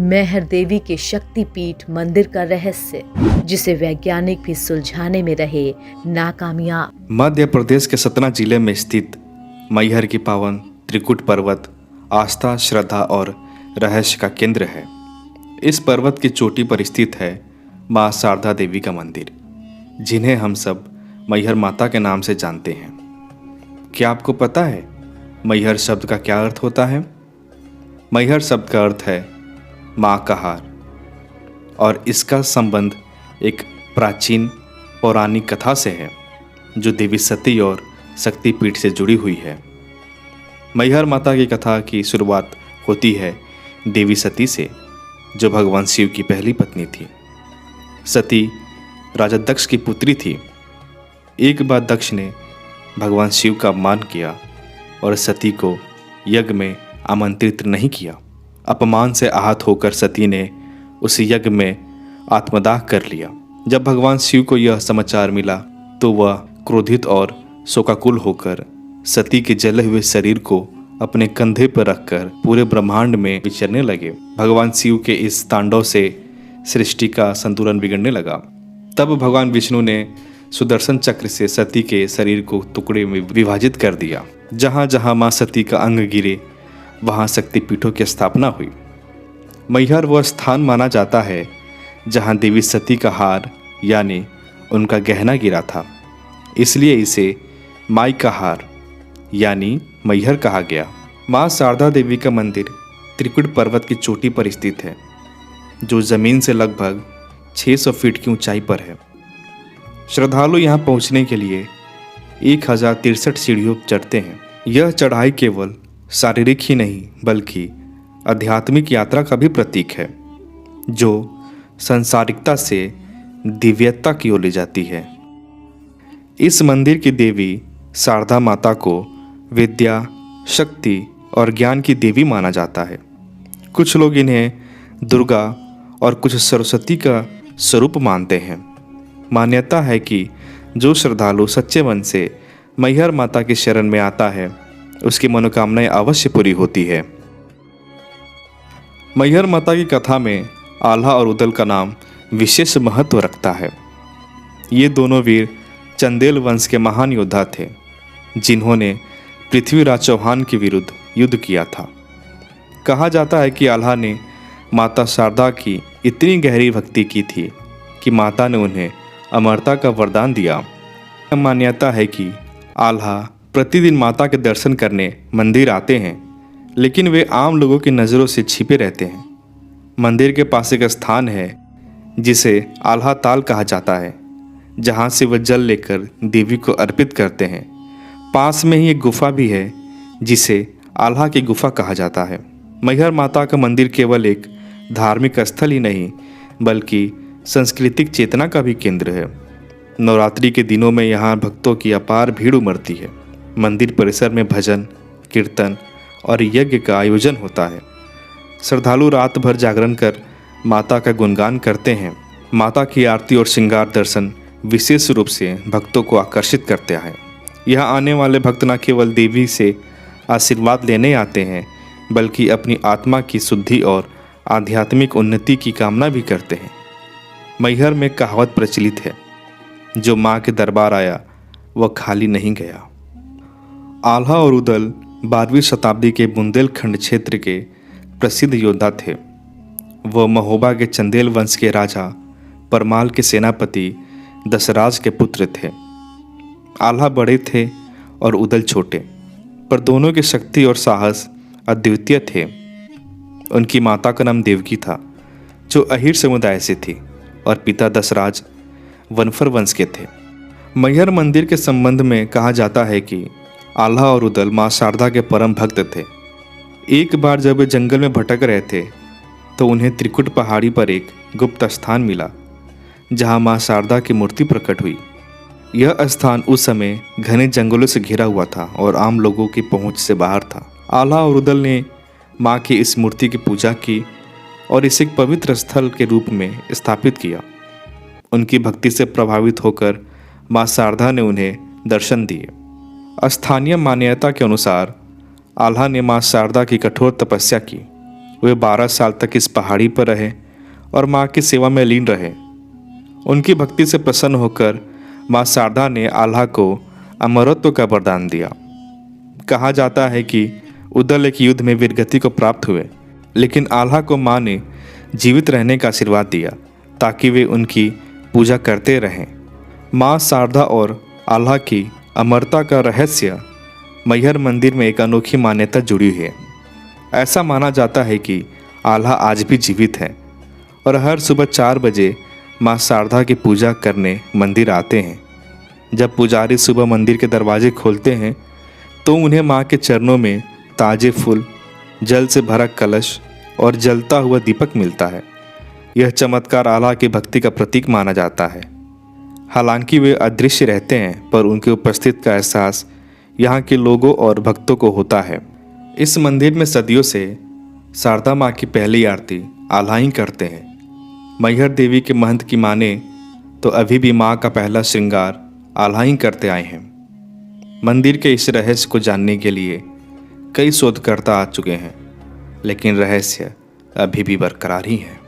मैहर देवी के शक्तिपीठ मंदिर का रहस्य, जिसे वैज्ञानिक भी सुलझाने में रहे नाकामयाब। मध्य प्रदेश के सतना जिले में स्थित मैहर की पावन त्रिकुट पर्वत आस्था, श्रद्धा और रहस्य का केंद्र है। इस पर्वत की चोटी पर स्थित है मां शारदा देवी का मंदिर, जिन्हें हम सब मैहर माता के नाम से जानते हैं। क्या आपको पता है मैहर शब्द का क्या अर्थ होता है? मैहर शब्द का अर्थ है माँ का हार, और इसका संबंध एक प्राचीन पौराणिक कथा से है जो देवी सती और शक्तिपीठ से जुड़ी हुई है। मैहर माता की कथा की शुरुआत होती है देवी सती से, जो भगवान शिव की पहली पत्नी थी। सती राजा दक्ष की पुत्री थी। एक बार दक्ष ने भगवान शिव का अपमान किया और सती को यज्ञ में आमंत्रित नहीं किया। अपमान से आहत होकर सती ने उस यज्ञ में आत्मदाह कर लिया। जब भगवान शिव को यह समाचार मिला तो वह क्रोधित और शोकाकुल होकर सती के जले हुए शरीर को अपने कंधे पर रखकर पूरे ब्रह्मांड में विचरने लगे। भगवान शिव के इस तांडव से सृष्टि का संतुलन बिगड़ने लगा। तब भगवान विष्णु ने सुदर्शन चक्र से सती के शरीर को टुकड़े में विभाजित कर दिया। जहाँ जहाँ माँ सती का अंग गिरे वहाँ शक्तिपीठों की स्थापना हुई। मैहर वह स्थान माना जाता है जहाँ देवी सती का हार यानी उनका गहना गिरा था, इसलिए इसे माई का हार यानी मैहर कहा गया। माँ शारदा देवी का मंदिर त्रिकुट पर्वत की चोटी पर स्थित है, जो जमीन से लगभग 600 फीट की ऊंचाई पर है। श्रद्धालु यहाँ पहुँचने के लिए 1063 सीढ़ियों चढ़ते हैं। यह चढ़ाई केवल शारीरिक ही नहीं बल्कि आध्यात्मिक यात्रा का भी प्रतीक है, जो सांसारिकता से दिव्यता की ओर ले जाती है। इस मंदिर की देवी शारदा माता को विद्या, शक्ति और ज्ञान की देवी माना जाता है। कुछ लोग इन्हें दुर्गा और कुछ सरस्वती का स्वरूप मानते हैं। मान्यता है कि जो श्रद्धालु सच्चे मन से मैहर माता की शरण में आता है उसकी मनोकामनाएं अवश्य पूरी होती है। मैहर माता की कथा में आल्हा और उदल का नाम विशेष महत्व रखता है। ये दोनों वीर चंदेल वंश के महान योद्धा थे, जिन्होंने पृथ्वीराज चौहान के विरुद्ध युद्ध किया था। कहा जाता है कि आल्हा ने माता शारदा की इतनी गहरी भक्ति की थी कि माता ने उन्हें अमरता का वरदान दिया। मान्यता है कि आल्हा प्रतिदिन माता के दर्शन करने मंदिर आते हैं, लेकिन वे आम लोगों की नज़रों से छिपे रहते हैं। मंदिर के पास एक स्थान है जिसे आल्हा ताल कहा जाता है, जहाँ से वह जल लेकर देवी को अर्पित करते हैं। पास में ही एक गुफा भी है जिसे आल्हा की गुफा कहा जाता है। मैहर माता का मंदिर केवल एक धार्मिक स्थल ही नहीं बल्कि सांस्कृतिक चेतना का भी केंद्र है। नवरात्रि के दिनों में यहाँ भक्तों की अपार भीड़ उमड़ती है। मंदिर परिसर में भजन, कीर्तन और यज्ञ का आयोजन होता है। श्रद्धालु रात भर जागरण कर माता का गुणगान करते हैं। माता की आरती और श्रृंगार दर्शन विशेष रूप से भक्तों को आकर्षित करते हैं। यहाँ आने वाले भक्त न केवल देवी से आशीर्वाद लेने आते हैं बल्कि अपनी आत्मा की शुद्धि और आध्यात्मिक उन्नति की कामना भी करते हैं। मैहर में कहावत प्रचलित है, जो माँ के दरबार आया वह खाली नहीं गया। आल्हा और उदल 12वीं शताब्दी के बुंदेलखंड क्षेत्र के प्रसिद्ध योद्धा थे। वह महोबा के चंदेल वंश के राजा परमाल के सेनापति दशराज के पुत्र थे। आल्हा बड़े थे और उदल छोटे, पर दोनों की शक्ति और साहस अद्वितीय थे। उनकी माता का नाम देवकी था, जो अहीर समुदाय से थी, और पिता दशराज वनफर वंश के थे। मैहर मंदिर के संबंध में कहा जाता है कि आल्हा और उदल माँ शारदा के परम भक्त थे। एक बार जब वे जंगल में भटक रहे थे तो उन्हें त्रिकुट पहाड़ी पर एक गुप्त स्थान मिला, जहाँ माँ शारदा की मूर्ति प्रकट हुई। यह स्थान उस समय घने जंगलों से घिरा हुआ था और आम लोगों की पहुँच से बाहर था। आल्हा और उदल ने माँ की इस मूर्ति की पूजा की और इसे एक पवित्र स्थल के रूप में स्थापित किया। उनकी भक्ति से प्रभावित होकर माँ शारदा ने उन्हें दर्शन दिए। स्थानीय मान्यता के अनुसार आल्हा ने माँ शारदा की कठोर तपस्या की वे 12 साल तक इस पहाड़ी पर रहे और माँ की सेवा में लीन रहे। उनकी भक्ति से प्रसन्न होकर माँ शारदा ने आल्हा को अमरत्व का वरदान दिया। कहा जाता है कि उदल एक युद्ध में वीरगति को प्राप्त हुए, लेकिन आल्हा को माँ ने जीवित रहने का आशीर्वाद दिया ताकि वे उनकी पूजा करते रहें। माँ शारदा और आल्हा की अमरता का रहस्य मैहर मंदिर में एक अनोखी मान्यता जुड़ी है। ऐसा माना जाता है कि आल्हा आज भी जीवित है और हर सुबह 4 बजे माँ शारदा की पूजा करने मंदिर आते हैं। जब पुजारी सुबह मंदिर के दरवाजे खोलते हैं तो उन्हें माँ के चरणों में ताजे फूल, जल से भरा कलश और जलता हुआ दीपक मिलता है। यह चमत्कार आल्हा की भक्ति का प्रतीक माना जाता है। हालांकि वे अदृश्य रहते हैं, पर उनके उपस्थित का एहसास यहाँ के लोगों और भक्तों को होता है। इस मंदिर में सदियों से शारदा माँ की पहली आरती आल्हा ही करते हैं। मैहर देवी के महंत की माने तो अभी भी माँ का पहला श्रृंगार आल्हा ही करते आए हैं। मंदिर के इस रहस्य को जानने के लिए कई शोधकर्ता आ चुके हैं, लेकिन रहस्य अभी भी बरकरार ही है।